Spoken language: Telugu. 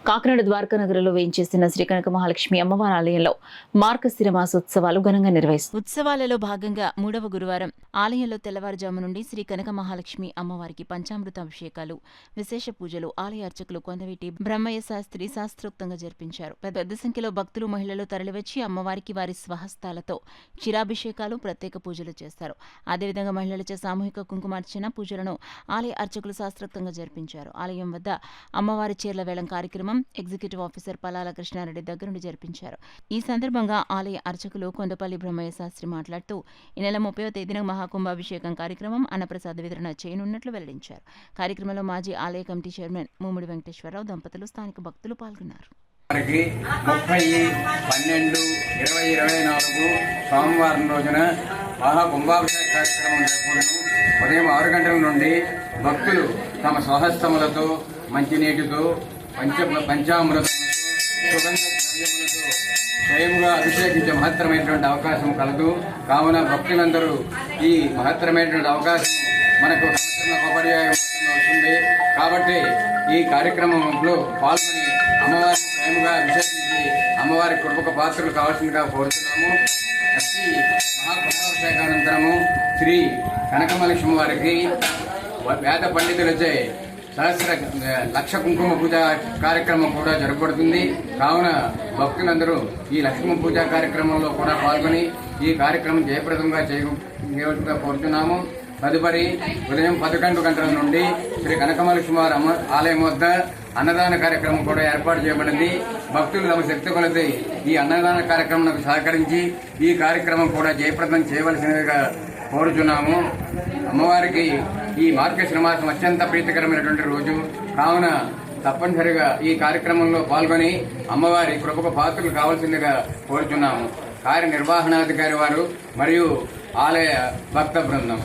కాకినాడ ద్వారకానగర్లో వేయించేసిన శ్రీ కనక మహాలక్ష్మి అమ్మవారి ఆలయంలో మార్గశిర మాసోత్సవాలు ఘనంగా నిర్వహిస్తారు. ఉత్సవాలలో భాగంగా 3వ గురువారం ఆలయంలో తెల్లవారుజాము నుండి శ్రీ కనక మహాలక్ష్మి అమ్మవారికి పంచామృత అభిషేకాలు, విశేష పూజలు ఆలయ అర్చకులు కొందవీటి బ్రహ్మయ్య శాస్త్రి శాస్త్రోక్తంగా జరిపించారు. పెద్ద సంఖ్యలో భక్తులు, మహిళలు తరలివచ్చి అమ్మవారికి వారి స్వహస్తాలతో క్షీరాభిషేకాలు, ప్రత్యేక పూజలు చేస్తారు. అదేవిధంగా మహిళలచే సామూహిక కుంకుమార్చన పూజలను ఆలయ అర్చకులు శాస్త్రోక్తంగా జరిపించారు. ఆలయం వద్ద అమ్మవారి చీర్ల వేలం కార్యక్రమం ఎగ్జిక్యూటివ్ ఆఫీసర్ పలాల కృష్ణారెడ్డి దగ్గరుండి జరిపించారు. ఈ సందర్భంగా ఆలయ అర్చకులు కొండపల్లి బ్రహ్మయ్య శాస్త్రి మాట్లాడుతూ ఈ నెల 30వ తేదీన మహాకుంభాభిషేకం కార్యక్రమం అన్నప్రసాద వితరణ చేయనున్నట్లు వెల్లడించారు. కార్యక్రమంలో మాజీ ఆలయ కమిటీ చైర్మన్ మూముడి వెంకటేశ్వరరావు దంపతులు, స్థానిక భక్తులు పాల్గొన్నారు. 30/12/2024 సోమవారం రోజున మహాకుంభాభిషేక కార్యక్రమం జరుపుకుంటూ ఉదయం 6 గంటల నుండి భక్తులు తమ స్వహస్తములతో, మంచినీటితో, పంచామృతములతో, సుగంధ ద్రవ్యములతో స్వయముగా అభిషేకించే మహత్తరమైనటువంటి అవకాశం కలదు. కావున భక్తులందరూ ఈ మహత్తరమైనటువంటి అవకాశం మనకు పర్యాయం వస్తుంది. కాబట్టి ఈ కార్యక్రమంలో పాల్గొని అమ్మవారిని స్వయముగా అభిషేకించి అమ్మవారి కృపకు పాత్రలు కావాల్సిందిగా కోరుతున్నాము. ప్రతి మహాకుంభాభిషేకానంతరము శ్రీ కనకమహాలక్ష్మి వారికి వేద పండితులచే లక్ష కుంకుమ పూజ కార్యక్రమం కూడా జరగబడుతుంది. కావున భక్తులందరూ ఈ లక్ష్మీ పూజా కార్యక్రమంలో కూడా పాల్గొని ఈ కార్యక్రమం జయప్రదంగా చేయవలసిందిగా కోరుతున్నాము. తదుపరి ఉదయం 11 గంటల నుండి శ్రీ కనకమహాలక్ష్మి వారి ఆలయం వద్ద అన్నదాన కార్యక్రమం కూడా ఏర్పాటు చేయబడింది. భక్తులు తమ శక్తి కొలది ఈ అన్నదాన కార్యక్రమానికి సహకరించి ఈ కార్యక్రమం కూడా జయప్రదం చేయవలసినదిగా కోరుచున్నాము. అమ్మవారికి ఈ మార్గశిర మాసం అత్యంత ప్రీతికరమైనటువంటి రోజు కావున తప్పనిసరిగా ఈ కార్యక్రమంలో పాల్గొని అమ్మవారి కృపకు పాత్రలు కావాల్సిందిగా కోరుచున్నాము. కార్యనిర్వహణాధికారి వారు మరియు ఆలయ భక్త బృందం.